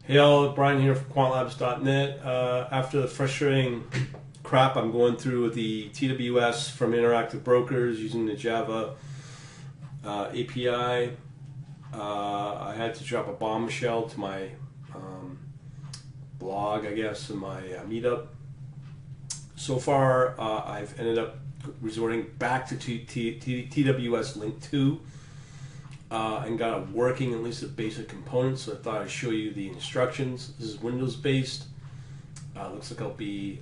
Hey all, Brian here from quantlabs.net. After the frustrating crap I'm going through with the TWS from Interactive Brokers using the Java API, I had to drop a bombshell to my blog, I guess, in my meetup. So far, I've ended up resorting back to TWSLink2 and got it working, at least the basic components. So I thought I'd show you the instructions. This is Windows based. Looks like I'll be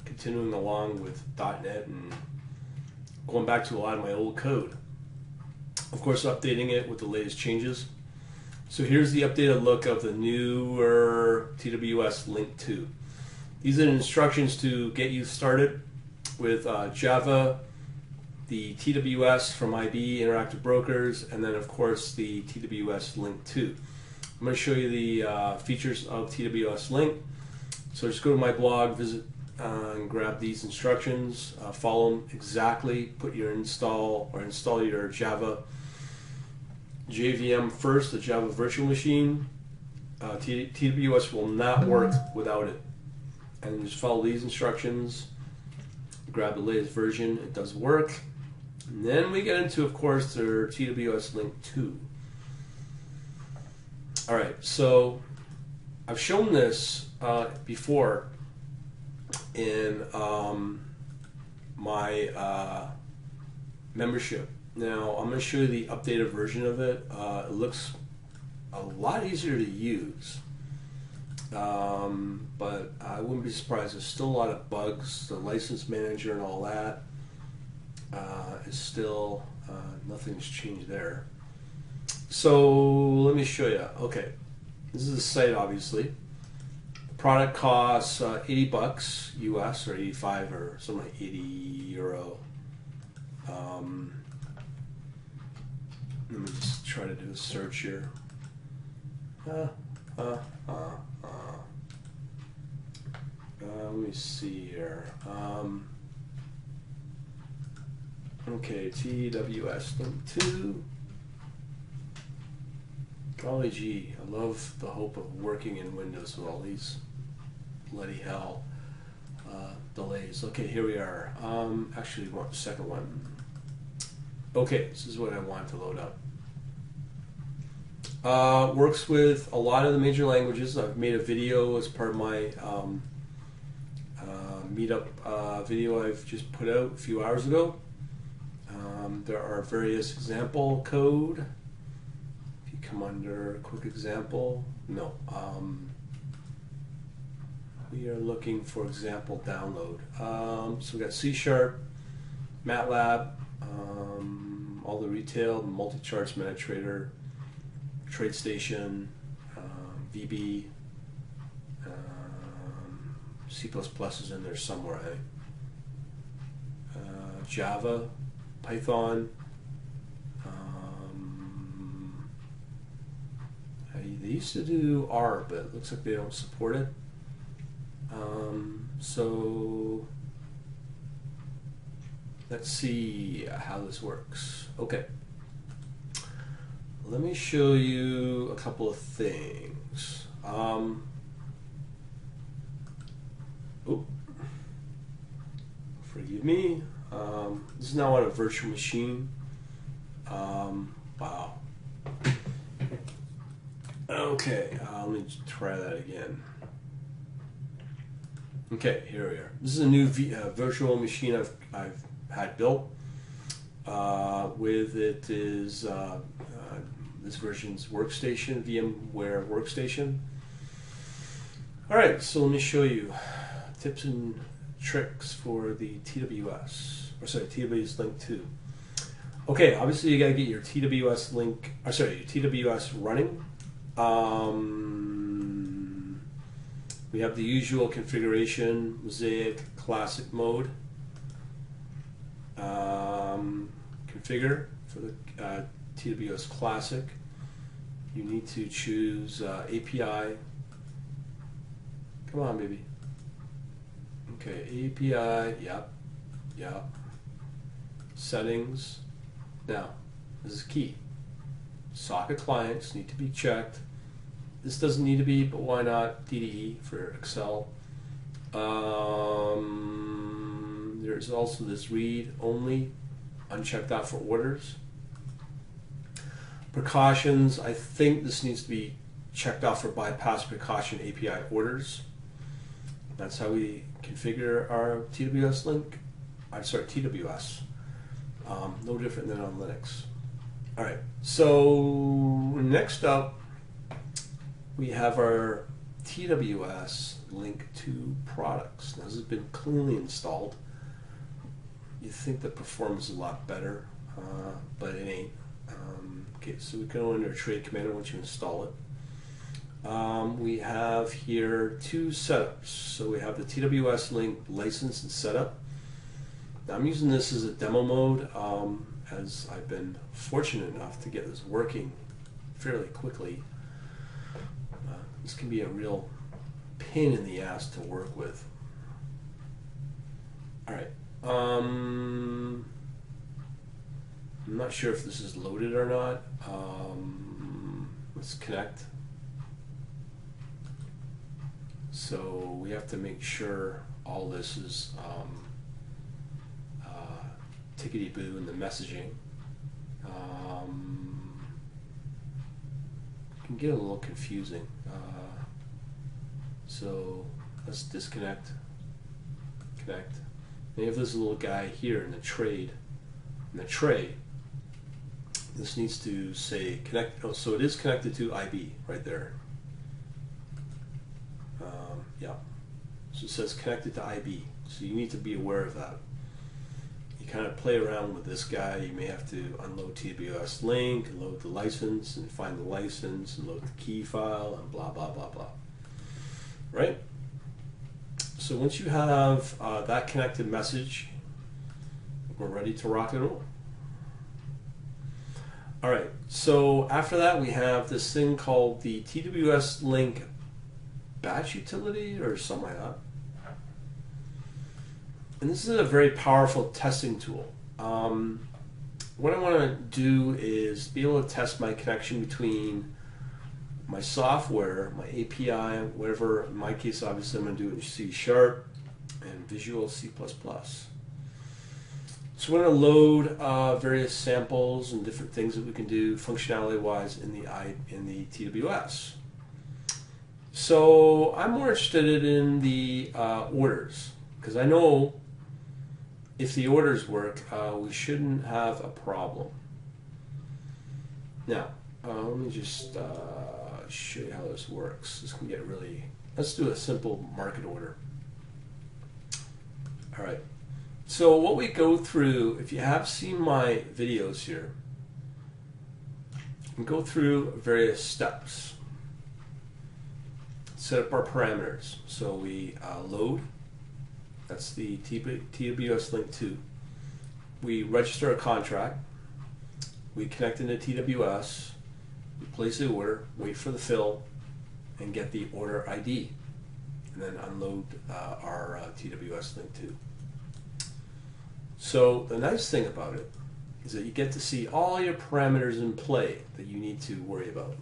continuing along with .NET and going back to a lot of my old code. Of course, updating it with the latest changes. So here's the updated look of the newer TWSLink2. These are the instructions to get you started with Java, the TWS from IB, Interactive Brokers, and then of course the TWSLink2. I'm going to show you the features of TWSLink. So just go to my blog, visit and grab these instructions, follow them exactly, put your install your Java JVM first, the Java virtual machine. TWS will not work without it. And just follow these instructions, grab the latest version, it does work. And then we get into, of course, their TWSLink2. Alright, so I've shown this before in my membership. Now, I'm going to show you the updated version of it. It looks a lot easier to use. But I wouldn't be surprised. There's still a lot of bugs. The license manager and all that is still, nothing's changed there. So let me show you. Okay, this is the site, obviously. The product costs 80 bucks US or 85 or something like 80 euro. Let me just try to do a search here. Let me see here. Okay, TWSLink2. Golly gee, I love the hope of working in Windows with all these bloody hell delays. Okay, here we are. Actually, want the second one. Okay, this is what I want to load up. Works with a lot of the major languages. I've made a video as part of my meetup video I've just put out a few hours ago. There are various example code. If you come under quick example, no. We are looking for example download. So we got C#, MATLAB, all the retail, multi-charts, MetaTrader, TradeStation, VB, C++ is in there somewhere, Java, Python. They used to do R, but it looks like they don't support it. So let's see how this works. Okay. Let me show you a couple of things. Forgive me. This is now on a virtual machine. Wow. Okay, let me try that again. Okay, here we are. This is a new virtual machine I've had built. With it is this version's workstation, VMware workstation. Alright, so let me show you tips and tricks for the TWSLink2. Okay, obviously you gotta get your your TWS running. We have the usual configuration, Mosaic, Classic mode. Configure for the TWS Classic. You need to choose API. Come on, baby. Okay, API, yep. Settings. Now, this is key. Socket clients need to be checked. This doesn't need to be, but why not? DDE for Excel. There's also this read only, unchecked out for orders. Precautions, I think this needs to be checked off for bypass precaution API orders. That's how we configure our TWS TWS. No different than on Linux. All right, so next up, we have our TWSLink2 products. Now, this has been cleanly installed. You think the performance is a lot better, but it ain't. Okay, so we go into our trade commander once you install it. We have here two setups. So we have the TWSLink license and setup. Now, I'm using this as a demo mode, as I've been fortunate enough to get this working fairly quickly. This can be a real pain in the ass to work with. All right. I'm not sure if this is loaded or not. Let's connect. So we have to make sure all this is tickety-boo in the messaging. It can get a little confusing. So let's disconnect, connect. And you have this little guy here in the trade, in the tray. This needs to say connect. Oh, so it is connected to IB right there. Yeah. So it says connected to IB. So you need to be aware of that. You kind of play around with this guy. You may have to unload TWSLink, load the license, and find the license, and load the key file, and blah, blah, blah, blah. Right? So once you have that connected message, we're ready to rock and roll. All right, so after that we have this thing called the TWSLink batch utility or something like that. And this is a very powerful testing tool. What I want to do is be able to test my connection between my software, my API, whatever. In my case, obviously, I'm going to do it in C# and Visual C++. So we're going to load various samples and different things that we can do functionality-wise in the TWS. So I'm more interested in the orders, because I know if the orders work, we shouldn't have a problem. Now, let me just show you how this works. This can get really, let's do a simple market order. All right. So what we go through, if you have seen my videos here, we go through various steps. Set up our parameters. So we load, that's the TWSLink2. We register a contract. We connect into TWS. We place the order, wait for the fill, and get the order ID. And then unload our TWSLink2. So the nice thing about it is that you get to see all your parameters in play that you need to worry about.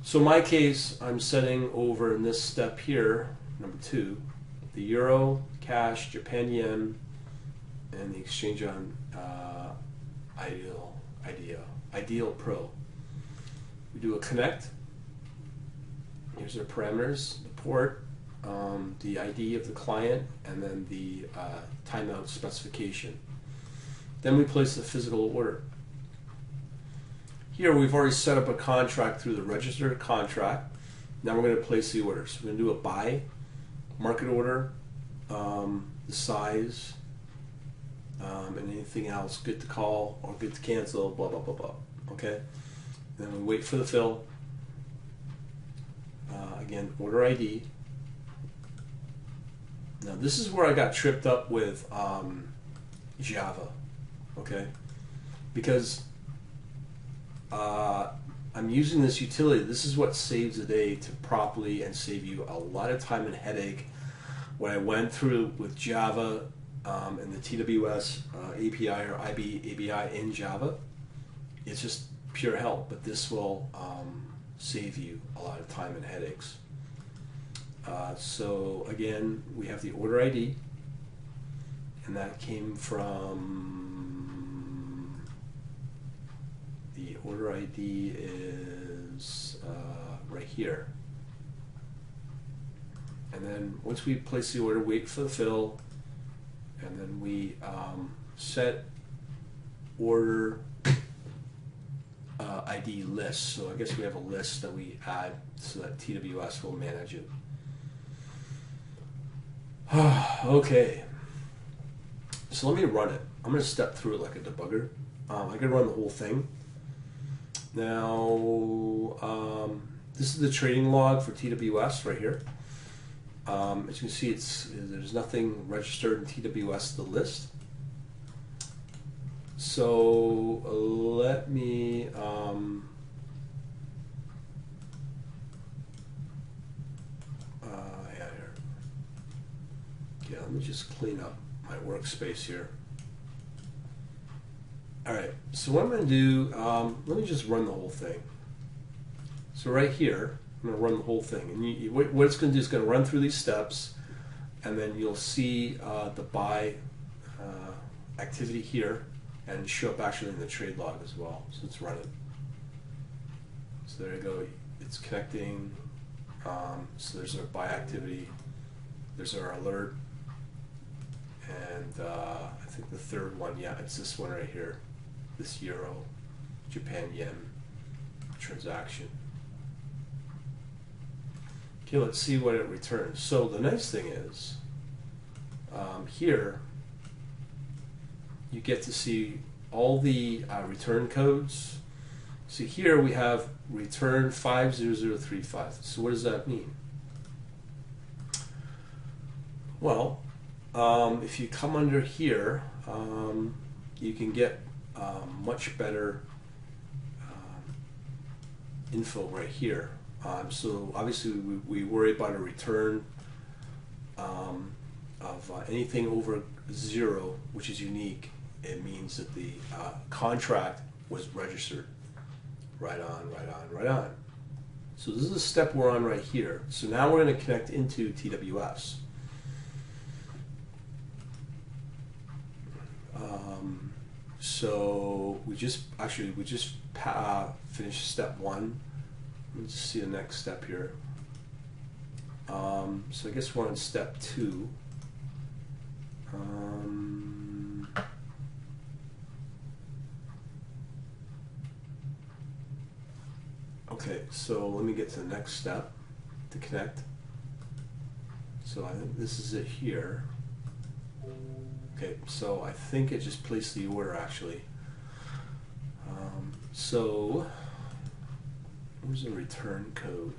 So in my case, I'm setting over in this step here, number 2, the Euro, Cash, Japan Yen, and the exchange on Ideal Pro. We do a connect. Here's our parameters, the port, the ID of the client, and then the timeout specification. Then we place the physical order. Here we've already set up a contract through the registered contract. Now we're going to place the order. So we're going to do a buy, market order, the size, and anything else, good to call or good to cancel, blah, blah, blah, blah. Okay? And then we wait for the fill. Again, order ID. Now this is where I got tripped up with Java, okay? Because I'm using this utility. This is what saves the day to properly and save you a lot of time and headache. What I went through with Java and the TWS API or IB ABI in Java, it's just pure hell. But this will save you a lot of time and headaches. So again, we have the order ID, and that came from, the order ID is right here. And then once we place the order, wait for the fill, and then we set order ID list. So I guess we have a list that we add so that TWS will manage it. Okay, so let me run it. I'm going to step through it like a debugger. I can run the whole thing. Now, this is the trading log for TWS right here. As you can see, there's nothing registered in TWS, the list. So let me let me just clean up my workspace here. Alright, so what I'm going to do, let me just run the whole thing. So right here, I'm going to run the whole thing. And what it's going to do is going to run through these steps, and then you'll see the buy activity here, and show up actually in the trade log as well. So let's run it. So there you go. It's connecting. So there's our buy activity. There's our alert. And I think the third one, yeah, it's this one right here. This Euro, Japan Yen transaction. Okay, let's see what it returns. So the nice thing is, here, you get to see all the return codes. So here we have return 50035. So what does that mean? Well, if you come under here, you can get much better info right here. So obviously we worry about a return of anything over 0, which is unique. It means that the contract was registered. Right on, right on, right on. So this is the step we're on right here. So now we're going to connect into TWS. So we just finished step 1. Let's see the next step here. So I guess we're on step 2. Okay, so let me get to the next step to connect. So I think this is it here. Okay, so I think it just placed the order actually. So where's the return code?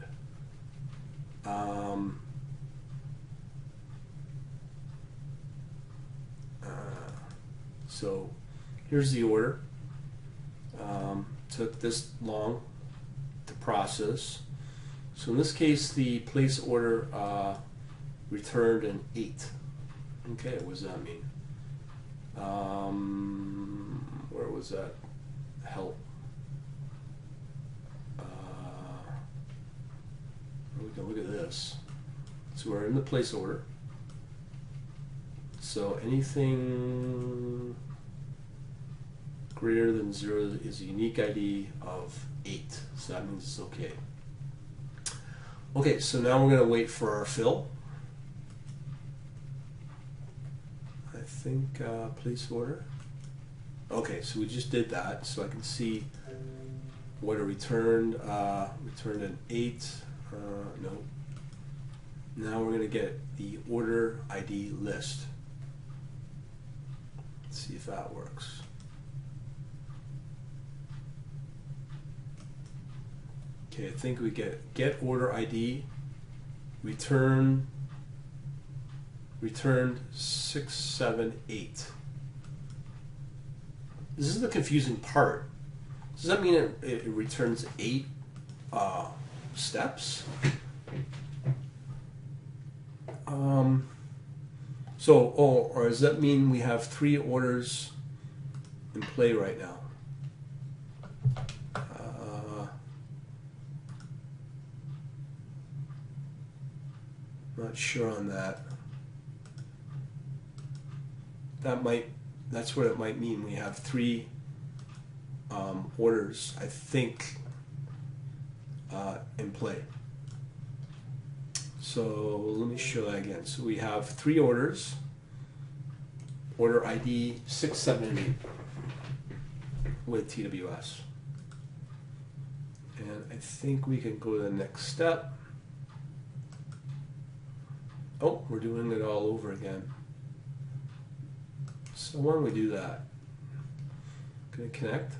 So here's the order. Took this long to process. So in this case, the place order returned an 8. Okay, what does that mean? Where was that? Help. We can look at this. So we're in the place order. So anything greater than 0 is a unique ID of 8. So that means it's okay. Okay, so now we're going to wait for our fill. I think place order. Okay, so we just did that, so I can see what it returned. Returned an 8. No. Now we're going to get the order ID list. Let's see if that works. Okay, I think we get order ID, returned 678. This is the confusing part. Does that mean it returns 8 steps? Or does that mean we have 3 orders in play right now? Not sure on that. That's what it might mean. We have three orders, I think, in play. So let me show that again. So we have three orders. Order ID 6, 7, and 8 with TWS. And I think we can go to the next step. Oh, we're doing it all over again. So why don't we do that? Gonna connect.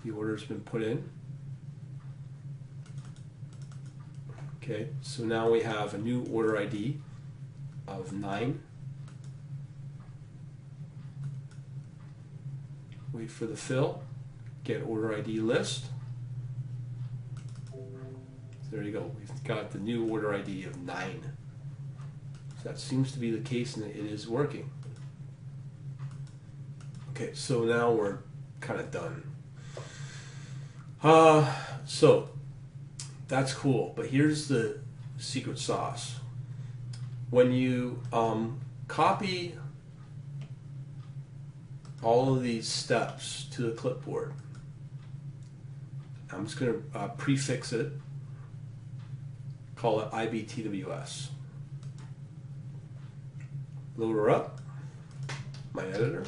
The order's been put in. Okay, so now we have a new order ID of 9. Wait for the fill. Get order ID list. There you go. We've got the new order ID of 9. So that seems to be the case, and it is working. Okay, so now we're kind of done. So that's cool, but here's the secret sauce. When you copy all of these steps to the clipboard, I'm just going to prefix it, call it IBTWS. Load her up, my editor.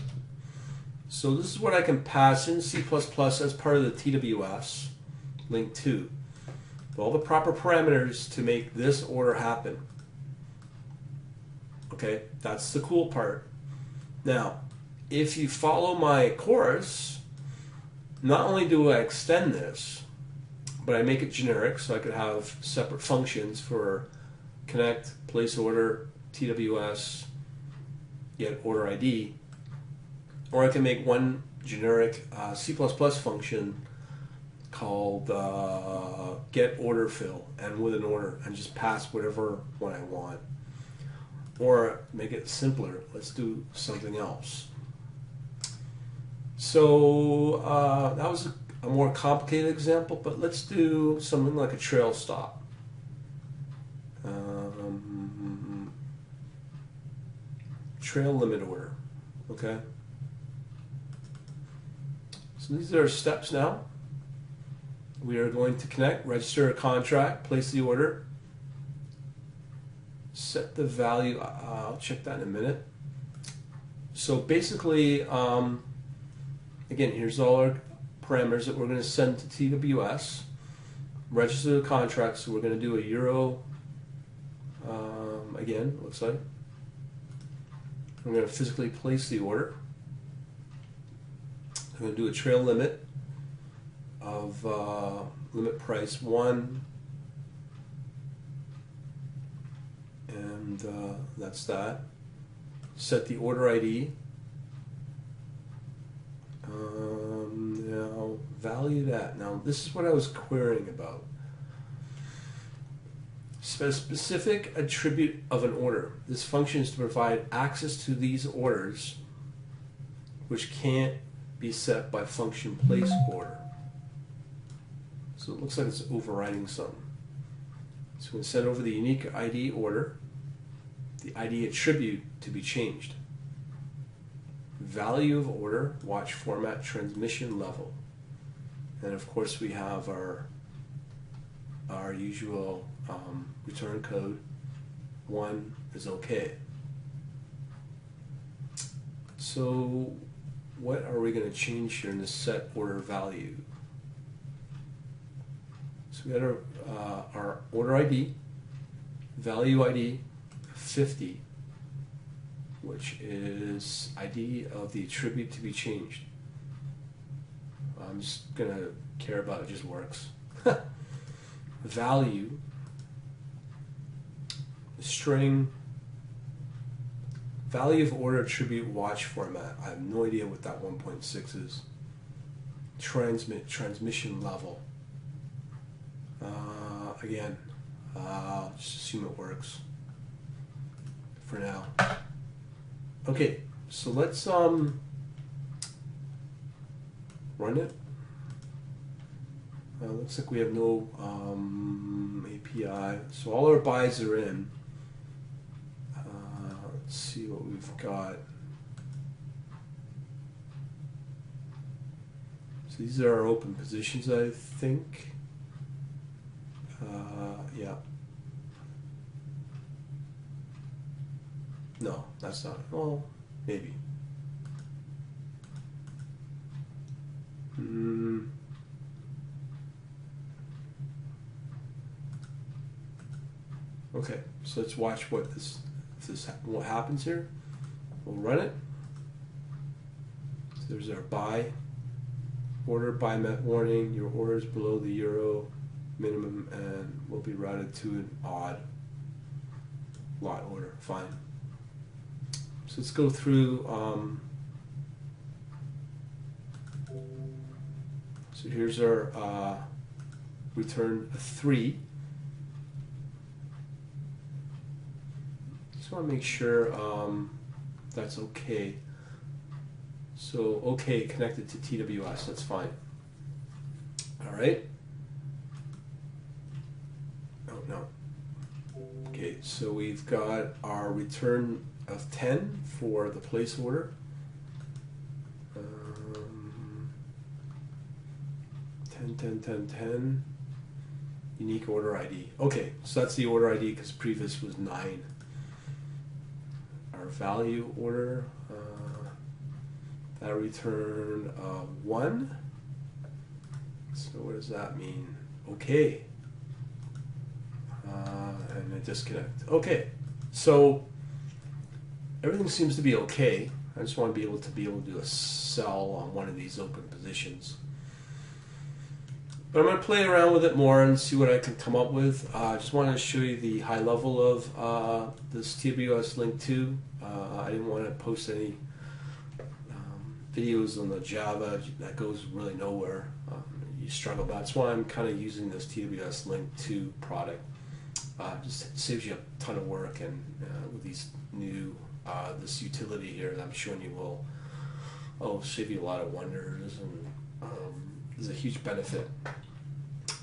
So this is what I can pass in C++ as part of the TWSLink2. All the proper parameters to make this order happen. Okay, that's the cool part. Now, if you follow my course, not only do I extend this, but I make it generic so I could have separate functions for connect, place order, TWS, get order ID, or I can make one generic C++ function called get order fill, and with an order, and just pass whatever one I want. Or make it simpler, let's do something else. So that was a more complicated example, but let's do something like a trail stop. Trail limit order, okay? So these are our steps now. We are going to connect, register a contract, place the order, set the value. I'll check that in a minute. So basically, again, here's all our parameters that we're going to send to TWS. Register the contract, so we're going to do a euro, again, it looks like. I'm going to physically place the order. I'm going to do a trail limit of limit price 1, and that's that. Set the order ID. Now value that. Now this is what I was querying about. A specific attribute of an order. This function is to provide access to these orders, which can't be set by function place order. So it looks like it's overriding something. So we're going to set over the unique ID order, the ID attribute to be changed. Value of order, watch format, transmission level. And of course we have our usual return code. 1 is okay. So what are we going to change here in the set order value? So we got our order ID, value ID 50, which is ID of the attribute to be changed. I'm just going to care about it just works. Value, string, value of order attribute watch format. I have no idea what that 1.6 is. Transmission level. Again, just assume it works for now. Okay, so let's run it. Looks like we have no API, so all our buys are in. Let's see what we've got. So these are our open positions, I think. Yeah. No, that's not. Well, maybe. Okay, so let's watch what what happens here. We'll run it. So there's our buy order, buy met warning. Your order is below the euro minimum and will be routed to an odd lot order. Fine. So let's go through. So here's our return 3. Just want to make sure that's okay. So okay, connected to TWS. That's fine. All right. Oh no. Okay, so we've got our return of 10 for the place order. 10. Unique order ID. Okay, so that's the order ID because previous was 9. Our value order, that returned 1. So what does that mean? Okay. And a disconnect. Okay, so everything seems to be okay. I just want to be able to do a sell on one of these open positions. But I'm going to play around with it more and see what I can come up with. I just wanted to show you the high level of this TWSLink2. I didn't want to post any videos on the Java. That goes really nowhere. You struggle. That's why I'm kind of using this TWSLink2 product. Just saves you a ton of work, and with these new this utility here that I'm showing you will save you a lot of wonders, and is a huge benefit.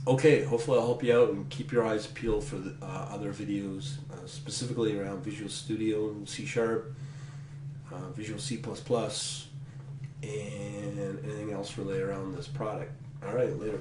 Okay, hopefully I'll help you out and keep your eyes peeled for the, other videos, specifically around Visual Studio, C#, Visual C++, and anything else related around this product. All right, later.